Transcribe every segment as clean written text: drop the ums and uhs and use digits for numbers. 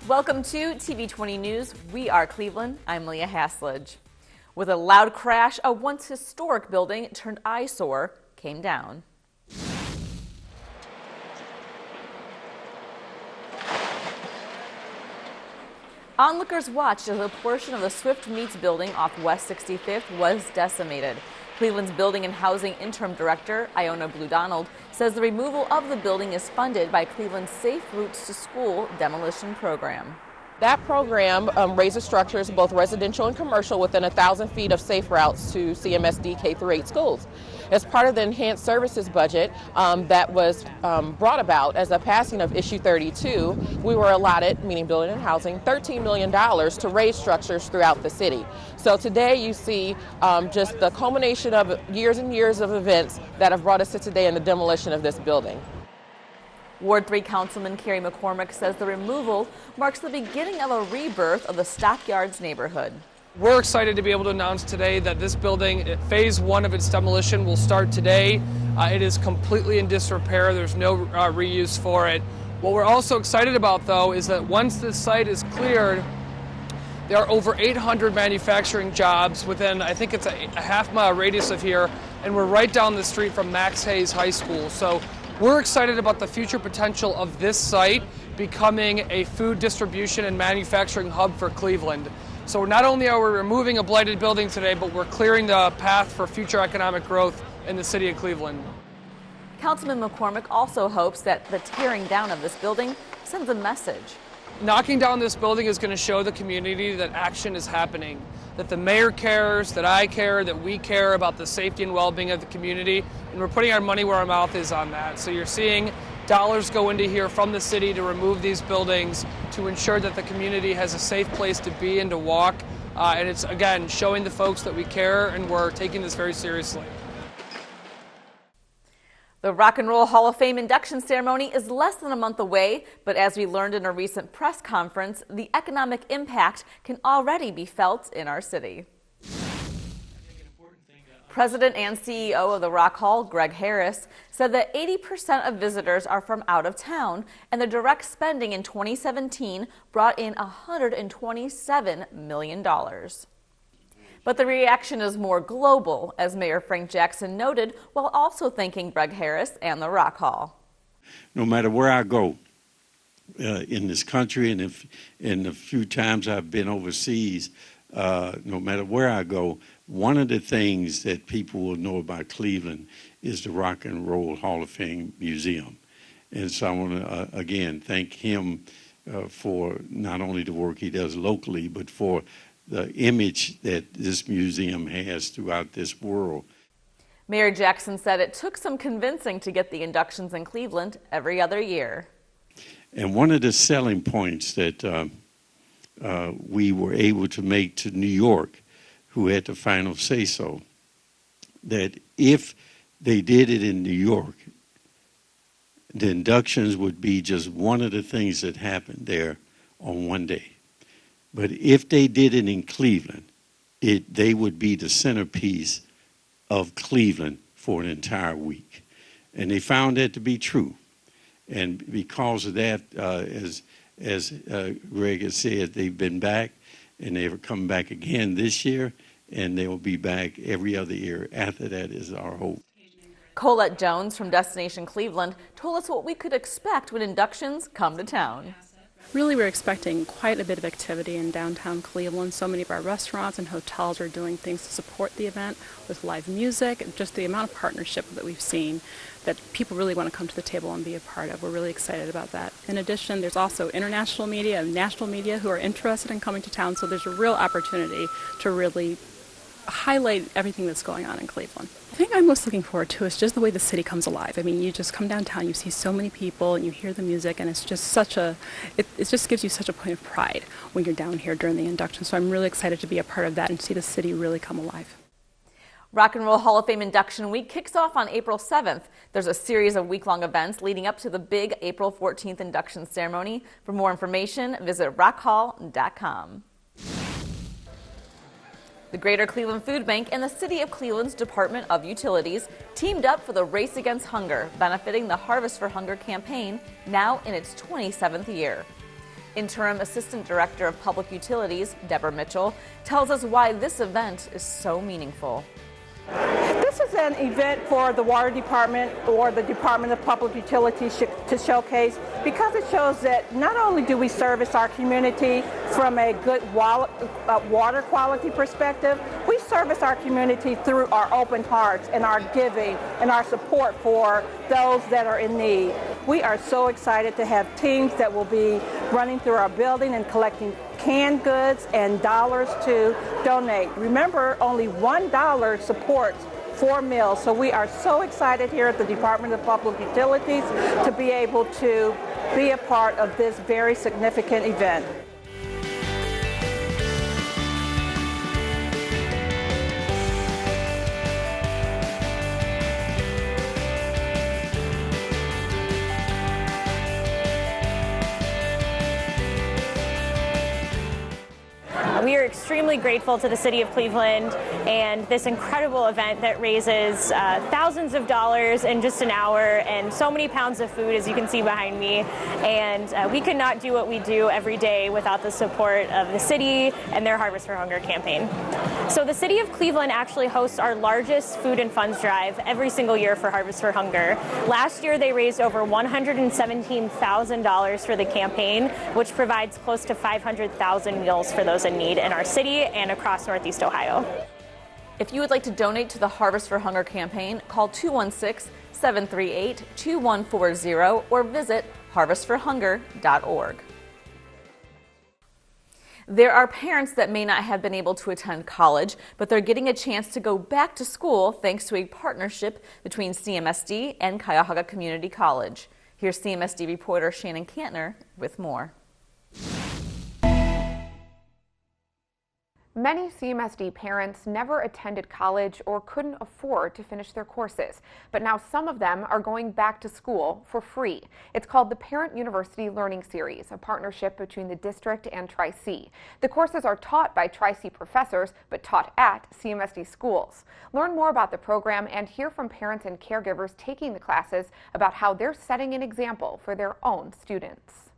Welcome to TV20 News. We are Cleveland. I'm Leah Haslage. With a loud crash, a once historic building turned eyesore came down. Onlookers watched as a portion of the Swift Meats building off West 65th was decimated. Cleveland's Building and Housing Interim Director, Iona McDonald, says the removal of the building is funded by Cleveland's Safe Routes to School demolition program. That program raises structures, both residential and commercial, within 1,000 feet of safe routes to CMSD K-8 schools. As part of the enhanced services budget that was brought about as a passing of issue 32, we were allotted, meaning Building and Housing, $13 million to raise structures throughout the city. So today you see just the culmination of years and years of events that have brought us to today in the demolition of this building. Ward 3 Councilman Kerry McCormick says the removal marks the beginning of a rebirth of the Stockyards neighborhood. We're excited to be able to announce today that this building, phase 1 of its demolition, will start today. It is completely in disrepair. There's no reuse for it. What we're also excited about, though, is that once this site is cleared, there are over 800 manufacturing jobs within, I think it's a half-mile radius of here, and we're right down the street from Max Hayes High School. So we're excited about the future potential of this site becoming a food distribution and manufacturing hub for Cleveland. So not only are we removing a blighted building today, but we're clearing the path for future economic growth in the city of Cleveland. Councilman McCormick also hopes that the tearing down of this building sends a message. Knocking down this building is going to show the community that action is happening, that the mayor cares, that I care, that we care about the safety and well-being of the community, and we're putting our money where our mouth is on that. So you're seeing dollars go into here from the city to remove these buildings to ensure that the community has a safe place to be and to walk. And it's, again, showing the folks that we care and we're taking this very seriously. The Rock and Roll Hall of Fame induction ceremony is less than a month away, but as we learned in a recent press conference, the economic impact can already be felt in our city. President and CEO of the Rock Hall, Greg Harris, said that 80% of visitors are from out of town, and the direct spending in 2017 brought in $127 million. But the reaction is more global, as Mayor Frank Jackson noted, while also thanking Greg Harris and the Rock Hall. No matter where I go in this country, and if in the few times I've been overseas, no matter where I go, one of the things that people will know about Cleveland is the Rock and Roll Hall of Fame Museum. And so I want to, again, thank him for not only the work he does locally, but for the image that this museum has throughout this world. Mayor Jackson said it took some convincing to get the inductions in Cleveland every other year. And one of the selling points that we were able to make to New York, who had the final say-so, that if they did it in New York, the inductions would be just one of the things that happened there on one day. But if they did it in Cleveland, they would be the centerpiece of Cleveland for an entire week. And they found that to be true. And because of that, as Greg has said, they've been back, and they have come back again this year, and they will be back every other year. After that is our hope. Colette Jones from Destination Cleveland told us what we could expect when inductions come to town. Really, we're expecting quite a bit of activity in downtown Cleveland. So many of our restaurants and hotels are doing things to support the event with live music, just the amount of partnership that we've seen that people really want to come to the table and be a part of. We're really excited about that. In addition, there's also international media and national media who are interested in coming to town, so there's a real opportunity to really highlight everything that's going on in Cleveland. The thing I'm most looking forward to is just the way the city comes alive. I mean, you just come downtown, you see so many people, and you hear the music, and it's just it just gives you such a point of pride when you're down here during the induction. So I'm really excited to be a part of that and see the city really come alive. Rock and Roll Hall of Fame Induction Week kicks off on April 7th. There's a series of week-long events leading up to the big April 14th induction ceremony. For more information, visit rockhall.com. The Greater Cleveland Food Bank and the City of Cleveland's Department of Utilities teamed up for the Race Against Hunger, benefiting the Harvest for Hunger campaign, now in its 27th year. Interim Assistant Director of Public Utilities, Deborah Mitchell, tells us why this event is so meaningful. This is an event for the Water Department or the Department of Public Utilities to showcase, because it shows that not only do we service our community from a good water quality perspective, we service our community through our open hearts and our giving and our support for those that are in need. We are so excited to have teams that will be running through our building and collecting canned goods and dollars to donate. Remember, only $1 supports 4 meals, so we are so excited here at the Department of Public Utilities to be able to be a part of this very significant event. We are extremely grateful to the City of Cleveland and this incredible event that raises thousands of dollars in just an hour and so many pounds of food, as you can see behind me. And we could not do what we do every day without the support of the city and their Harvest for Hunger campaign. So the City of Cleveland actually hosts our largest food and funds drive every single year for Harvest for Hunger. Last year they raised over $117,000 for the campaign, which provides close to 500,000 meals for those in need in our city and across Northeast Ohio. If you would like to donate to the Harvest for Hunger campaign, call 216-738-2140 or visit harvestforhunger.org. There are parents that may not have been able to attend college, but they're getting a chance to go back to school thanks to a partnership between CMSD and Cuyahoga Community College. Here's CMSD reporter Shannon Cantner with more. Many CMSD parents never attended college or couldn't afford to finish their courses, but now some of them are going back to school for free. It's called the Parent University Learning Series, a partnership between the district and Tri-C. The courses are taught by Tri-C professors, but taught at CMSD schools. Learn more about the program and hear from parents and caregivers taking the classes about how they're setting an example for their own students.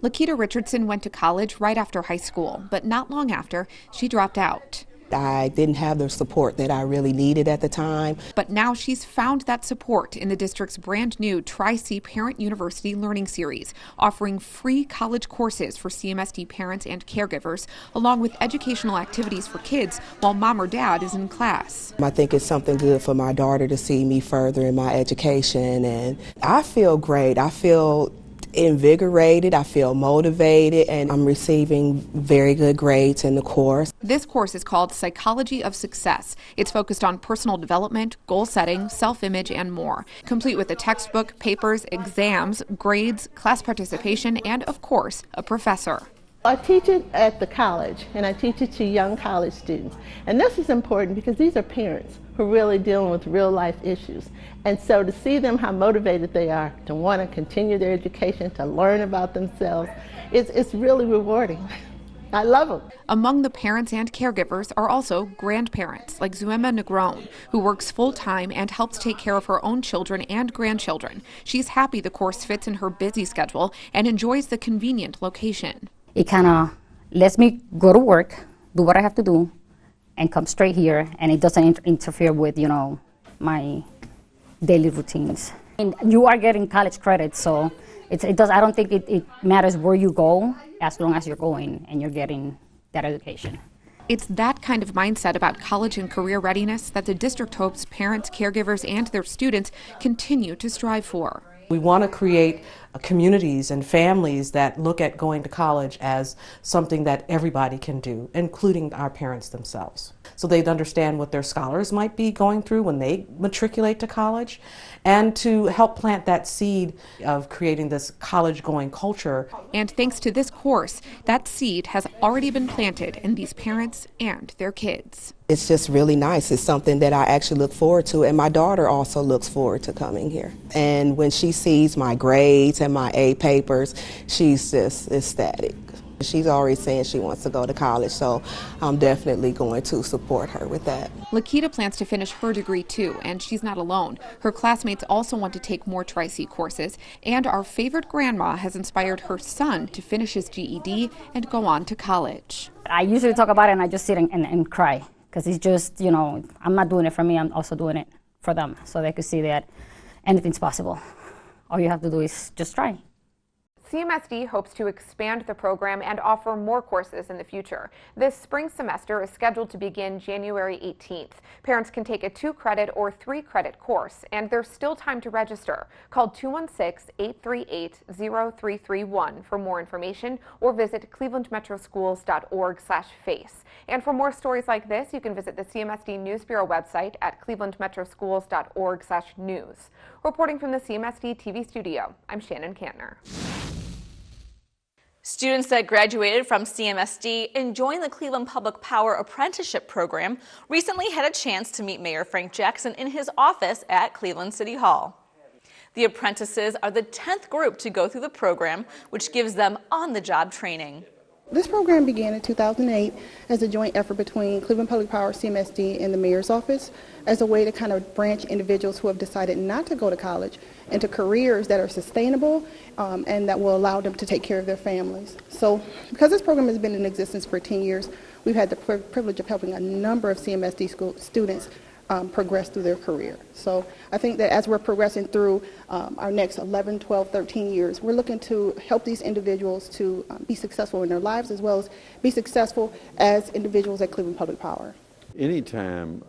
Lakita Richardson went to college right after high school, but not long after, she dropped out. I didn't have the support that I really needed at the time. But now she's found that support in the district's brand new Tri-C Parent University Learning Series, offering free college courses for CMSD parents and caregivers, along with educational activities for kids while mom or dad is in class. I think it's something good for my daughter to see me further in my education, and I feel great. I feel invigorated, I feel motivated, and I'm receiving very good grades in the course. This course is called Psychology of Success. It's focused on personal development, goal setting, self-image, and more, complete with a textbook, papers, exams, grades, class participation, and, of course, a professor. I teach it at the college, and I teach it to young college students. And this is important because these are parents who are really dealing with real life issues. And so to see them, how motivated they are to want to continue their education, to learn about themselves, it's really rewarding. I love them. Among the parents and caregivers are also grandparents, like Zuema Negron, who works full-time and helps take care of her own children and grandchildren. She's happy the course fits in her busy schedule and enjoys the convenient location. It kind of lets me go to work, do what I have to do, and come straight here, and it doesn't interfere with, my daily routines. And you are getting college credit, so I don't think it matters where you go, as long as you're going and you're getting that education. It's that kind of mindset about college and career readiness that the district hopes parents, caregivers, and their students continue to strive for. We want to create communities and families that look at going to college as something that everybody can do, including our parents themselves. So they'd understand what their scholars might be going through when they matriculate to college, and to help plant that seed of creating this college-going culture. And thanks to this course, that seed has already been planted in these parents and their kids. It's just really nice. It's something that I actually look forward to, and my daughter also looks forward to coming here. And when she sees my grades and my A papers, she's just ecstatic. She's already saying she wants to go to college, so I'm definitely going to support her with that. Lakita plans to finish her degree too, and she's not alone. Her classmates also want to take more Tri-C courses, and our favorite grandma has inspired her son to finish his GED and go on to college. I usually talk about it and I just sit and cry, because it's just, you know, I'm not doing it for me, I'm also doing it for them, so they could see that anything's possible. All you have to do is just try. CMSD hopes to expand the program and offer more courses in the future. This spring semester is scheduled to begin January 18th. Parents can take a 2-credit or 3-credit course, and there's still time to register. Call 216-838-0331 for more information, or visit clevelandmetroschools.org/face. And for more stories like this, you can visit the CMSD News Bureau website at clevelandmetroschools.org/news. Reporting from the CMSD TV studio, I'm Shannon Kantner. Students that graduated from CMSD and joined the Cleveland Public Power Apprenticeship Program recently had a chance to meet Mayor Frank Jackson in his office at Cleveland City Hall. The apprentices are the 10th group to go through the program, which gives them on-the-job training. This program began in 2008 as a joint effort between Cleveland Public Power, CMSD, and the Mayor's Office as a way to kind of branch individuals who have decided not to go to college into careers that are sustainable and that will allow them to take care of their families. So because this program has been in existence for 10 years, we've had the privilege of helping a number of CMSD students progress through their career. So I think that as we're progressing through our next 11, 12, 13 years, we're looking to help these individuals to be successful in their lives as well as be successful as individuals at Cleveland Public Power. Anytime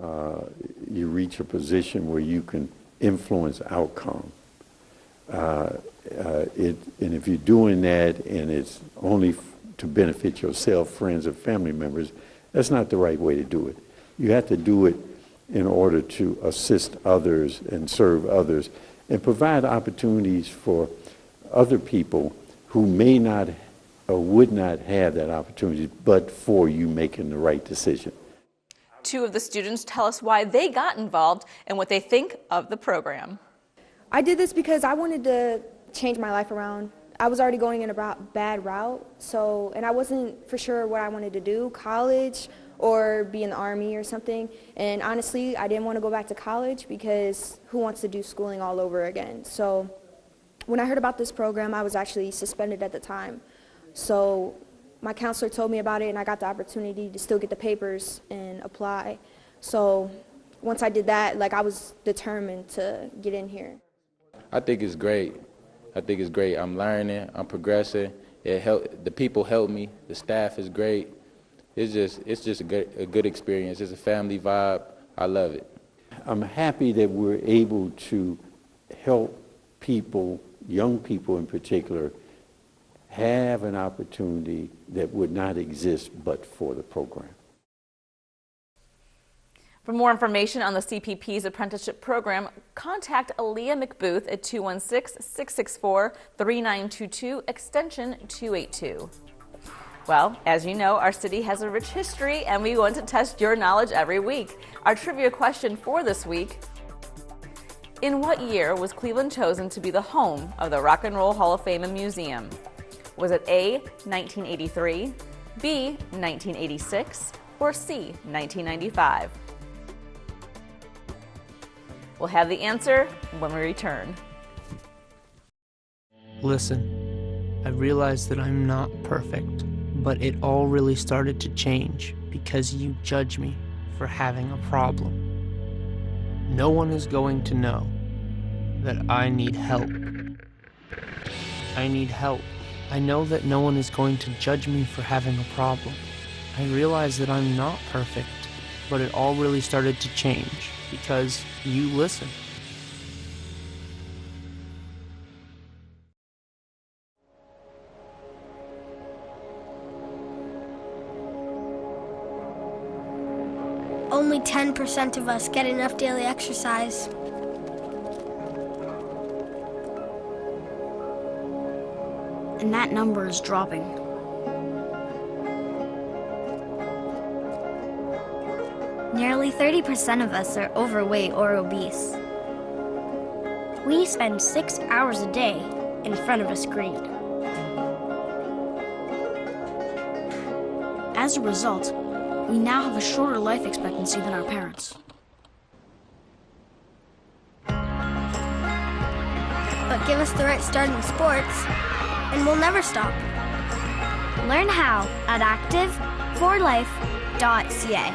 you reach a position where you can influence outcome, and if you're doing that and it's only to benefit yourself, friends, or family members, that's not the right way to do it. You have to do it in order to assist others and serve others and provide opportunities for other people who may not or would not have that opportunity but for you making the right decision. 2 of the students tell us why they got involved and what they think of the program. I did this because I wanted to change my life around. I was already going in a bad route, and I wasn't for sure what I wanted to do, college or be in the Army or something. And honestly, I didn't want to go back to college because who wants to do schooling all over again? So when I heard about this program, I was actually suspended at the time. So my counselor told me about it, and I got the opportunity to still get the papers and apply. So once I did that, I was determined to get in here. I think it's great. I'm learning, I'm progressing. The people help me, the staff is great. It's just a good experience. It's a family vibe. I love it. I'm happy that we're able to help people, young people in particular, have an opportunity that would not exist but for the program. For more information on the CPP's apprenticeship program, contact Aaliyah McBooth at 216-664-3922, extension 282. Well, as you know, our city has a rich history, and we want to test your knowledge every week. Our trivia question for this week: in what year was Cleveland chosen to be the home of the Rock and Roll Hall of Fame and Museum? Was it A, 1983, B, 1986, or C, 1995? We'll have the answer when we return. Listen, I realize that I'm not perfect, but it all really started to change because you judge me for having a problem. No one is going to know that I need help. I need help. I know that no one is going to judge me for having a problem. I realize that I'm not perfect, but it all really started to change because you listen. Only 10% of us get enough daily exercise. And that number is dropping. Nearly 30% of us are overweight or obese. We spend 6 hours a day in front of a screen. As a result, we now have a shorter life expectancy than our parents. But give us the right start in sports, and we'll never stop. Learn how at active4life.ca.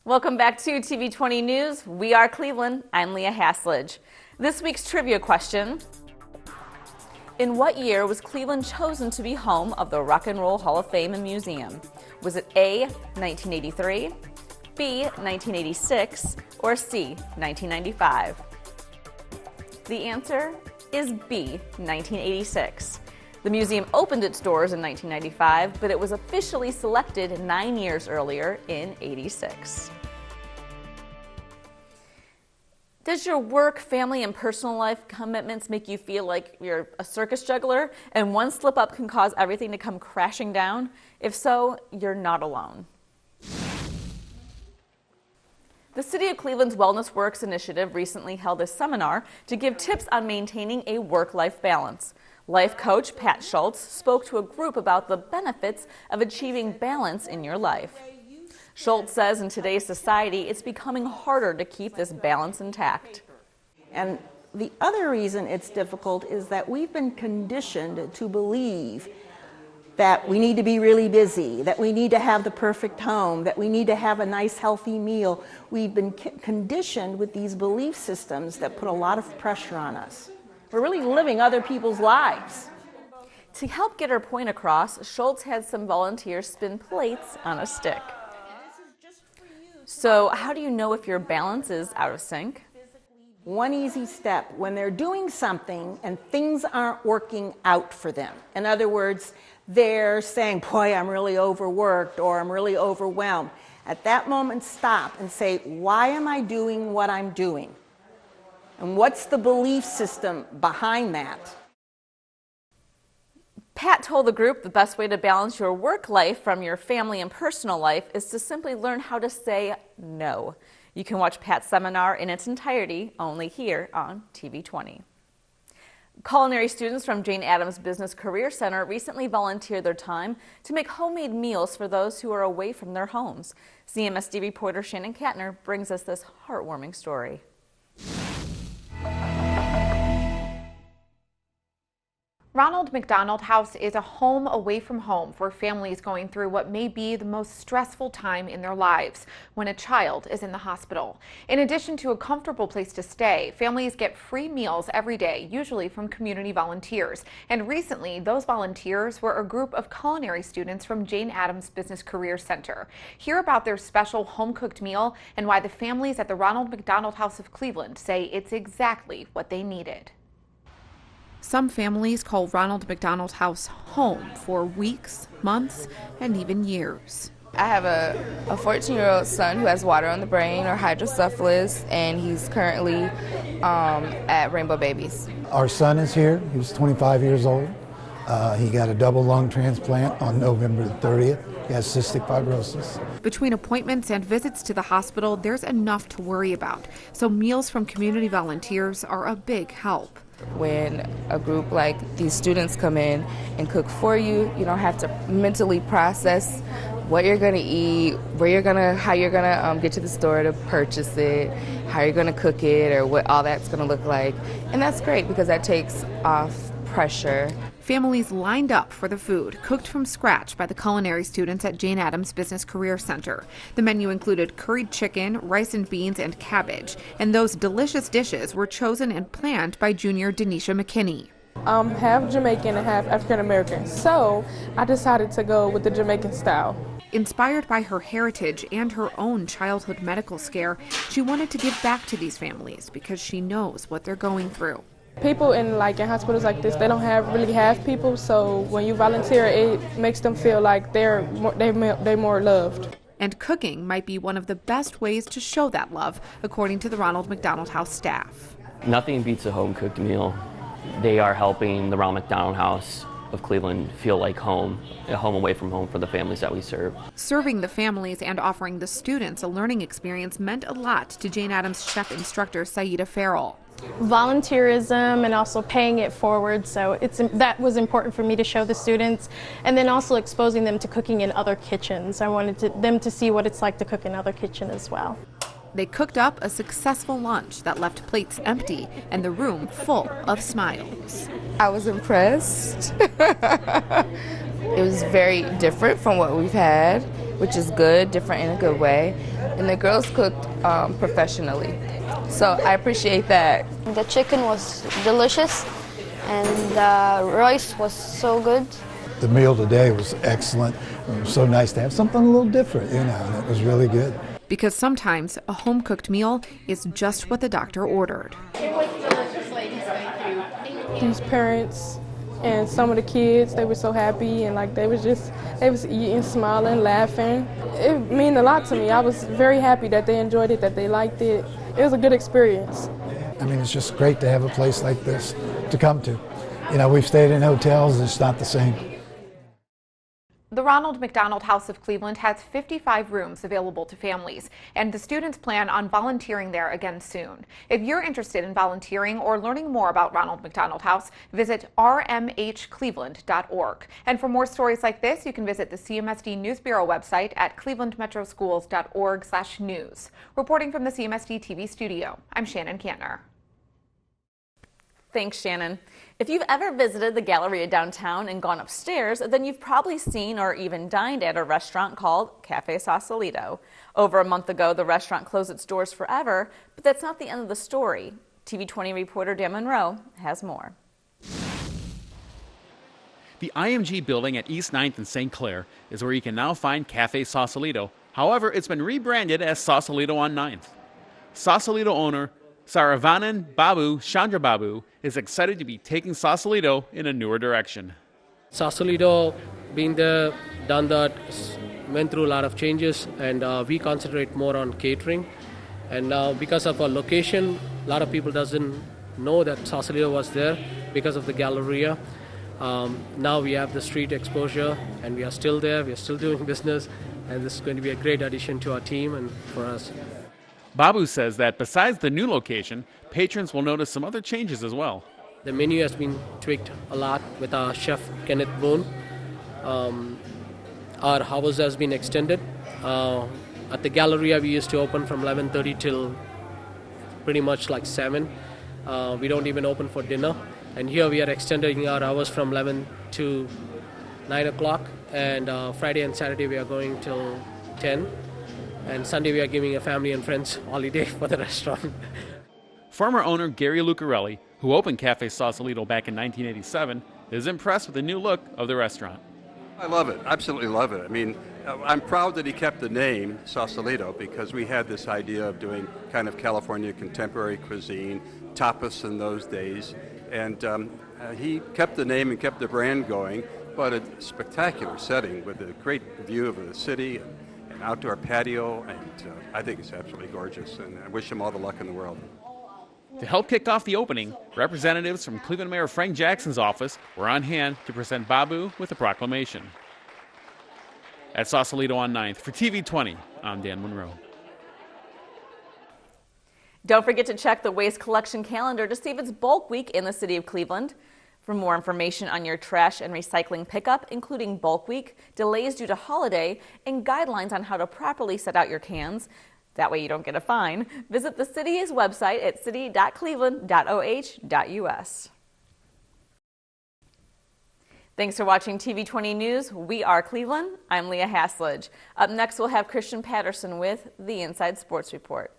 Welcome back to TV20 News. We are Cleveland. I'm Leah Haslage. This week's trivia question: in what year was Cleveland chosen to be home of the Rock and Roll Hall of Fame and Museum? Was it A, 1983, B, 1986, or C, 1995? The answer is B, 1986. The museum opened its doors in 1995, but it was officially selected 9 years earlier in '86. Does your work, family, and personal life commitments make you feel like you're a circus juggler and one slip up can cause everything to come crashing down? If so, you're not alone. The City of Cleveland's Wellness Works initiative recently held a seminar to give tips on maintaining a work-life balance. Life coach Pat Schultz spoke to a group about the benefits of achieving balance in your life. Schultz says in today's society, it's becoming harder to keep this balance intact. And the other reason it's difficult is that we've been conditioned to believe that we need to be really busy, that we need to have the perfect home, that we need to have a nice healthy meal. We've been conditioned with these belief systems that put a lot of pressure on us. We're really living other people's lives. To help get her point across, Schultz had some volunteers spin plates on a stick. So how do you know if your balance is out of sync? One easy step: when they're doing something and things aren't working out for them. In other words, they're saying, boy, I'm really overworked or I'm really overwhelmed. At that moment, stop and say, why am I doing what I'm doing? And what's the belief system behind that? Pat told the group the best way to balance your work life from your family and personal life is to simply learn how to say no. You can watch Pat's seminar in its entirety only here on TV20. Culinary students from Jane Addams Business Career Center recently volunteered their time to make homemade meals for those who are away from their homes. CMSD reporter Shannon Katner brings us this heartwarming story. Ronald McDonald House is a home away from home for families going through what may be the most stressful time in their lives, when a child is in the hospital. In addition to a comfortable place to stay, families get free meals every day, usually from community volunteers. And recently, those volunteers were a group of culinary students from Jane Addams Business Career Center. Hear about their special home-cooked meal and why the families at the Ronald McDonald House of Cleveland say it's exactly what they needed. Some families call Ronald McDonald House home for weeks, months, and even years. I have a 14-year-old son who has water on the brain or hydrocephalus, and he's currently at Rainbow Babies. Our son is here. He was 25 years old. He got a double lung transplant on November 30th. He has cystic fibrosis. Between appointments and visits to the hospital, there's enough to worry about. So meals from community volunteers are a big help. When a group like these students come in and cook for you, you don't have to mentally process what you're going to eat, how you're going to get to the store to purchase it, how you're going to cook it, or what all that's going to look like. And that's great because that takes off pressure. Families lined up for the food, cooked from scratch by the culinary students at Jane Addams Business Career Center. The menu included curried chicken, rice and beans, and cabbage. And those delicious dishes were chosen and planned by junior Denisha McKinney. I'm half Jamaican and half African American, so I decided to go with the Jamaican style. Inspired by her heritage and her own childhood medical scare, she wanted to give back to these families because she knows what they're going through. People in hospitals like this, they don't really have people, so when you volunteer, it makes them feel like they're more loved. And cooking might be one of the best ways to show that love, according to the Ronald McDonald House staff. Nothing beats a home-cooked meal. They are helping the Ronald McDonald House of Cleveland feel like home, a home away from home for the families that we serve. Serving the families and offering the students a learning experience meant a lot to Jane Addams chef instructor Saida Farrell. Volunteerism and also paying it forward, so that was important for me to show the students, and then also exposing them to cooking in other kitchens. I wanted them to see what it's like to cook in other kitchens as well. They cooked up a successful lunch that left plates empty and the room full of smiles. I was impressed. It was very different from what we've had, which is good, different in a good way. And the girls cooked professionally. So I appreciate that. The chicken was delicious and the rice was so good. The meal today was excellent. It was so nice to have something a little different, and it was really good. Because sometimes a home-cooked meal is just what the doctor ordered. These parents and some of the kids, they were so happy and they was eating, smiling, laughing. It meant a lot to me. I was very happy that they enjoyed it, that they liked it. It was a good experience. I mean, it's just great to have a place like this to come to. We've stayed in hotels, it's not the same. The Ronald McDonald House of Cleveland has 55 rooms available to families, and the students plan on volunteering there again soon. If you're interested in volunteering or learning more about Ronald McDonald House, visit rmhcleveland.org. And for more stories like this, you can visit the CMSD News Bureau website at clevelandmetroschools.org/news. Reporting from the CMSD TV studio, I'm Shannon Kantner. Thanks, Shannon. If you've ever visited the Galleria downtown and gone upstairs, then you've probably seen or even dined at a restaurant called Cafe Sausalito. Over a month ago, the restaurant closed its doors forever, but that's not the end of the story. TV20 reporter Dan Monroe has more. The IMG building at East 9th and St. Clair is where you can now find Cafe Sausalito. However, it's been rebranded as Sausalito on 9th. Sausalito owner Saravanan Babu Chandrababu is excited to be taking Sausalito in a newer direction. Sausalito, been there, done that, went through a lot of changes, and we concentrate more on catering. And now, because of our location, a lot of people doesn't know that Sausalito was there because of the Galleria. Now we have the street exposure, and we are still there. We are still doing business, and this is going to be a great addition to our team and for us. Babu says that besides the new location, patrons will notice some other changes as well. The menu has been tweaked a lot with our chef Kenneth Boone. Our hours has been extended. At the Galleria, we used to open from 11:30 till pretty much 7. We don't even open for dinner. And here we are extending our hours from 11 to 9 o'clock. And Friday and Saturday we are going till 10. And Sunday we are giving a family and friends holiday for the restaurant. Former owner Gary Lucarelli, who opened Cafe Sausalito back in 1987, is impressed with the new look of the restaurant. I love it, absolutely love it. I mean, I'm proud that he kept the name Sausalito because we had this idea of doing kind of California contemporary cuisine, tapas in those days. And he kept the name and kept the brand going, but a spectacular setting with a great view of the city. An outdoor patio, and I think it's absolutely gorgeous, and I wish him all the luck in the world. To help kick off the opening, representatives from Cleveland Mayor Frank Jackson's office were on hand to present Babu with a proclamation. At Sausalito on 9th, for TV20, I'm Dan Monroe. Don't forget to check the waste collection calendar to see if it's bulk week in the city of Cleveland. For more information on your trash and recycling pickup, including bulk week, delays due to holiday, and guidelines on how to properly set out your cans, that way you don't get a fine, visit the city's website at city.cleveland.oh.us. Thanks for watching TV20 News. We are Cleveland. I'm Leah Haslage. Up next, we'll have Christian Patterson with the Inside Sports Report.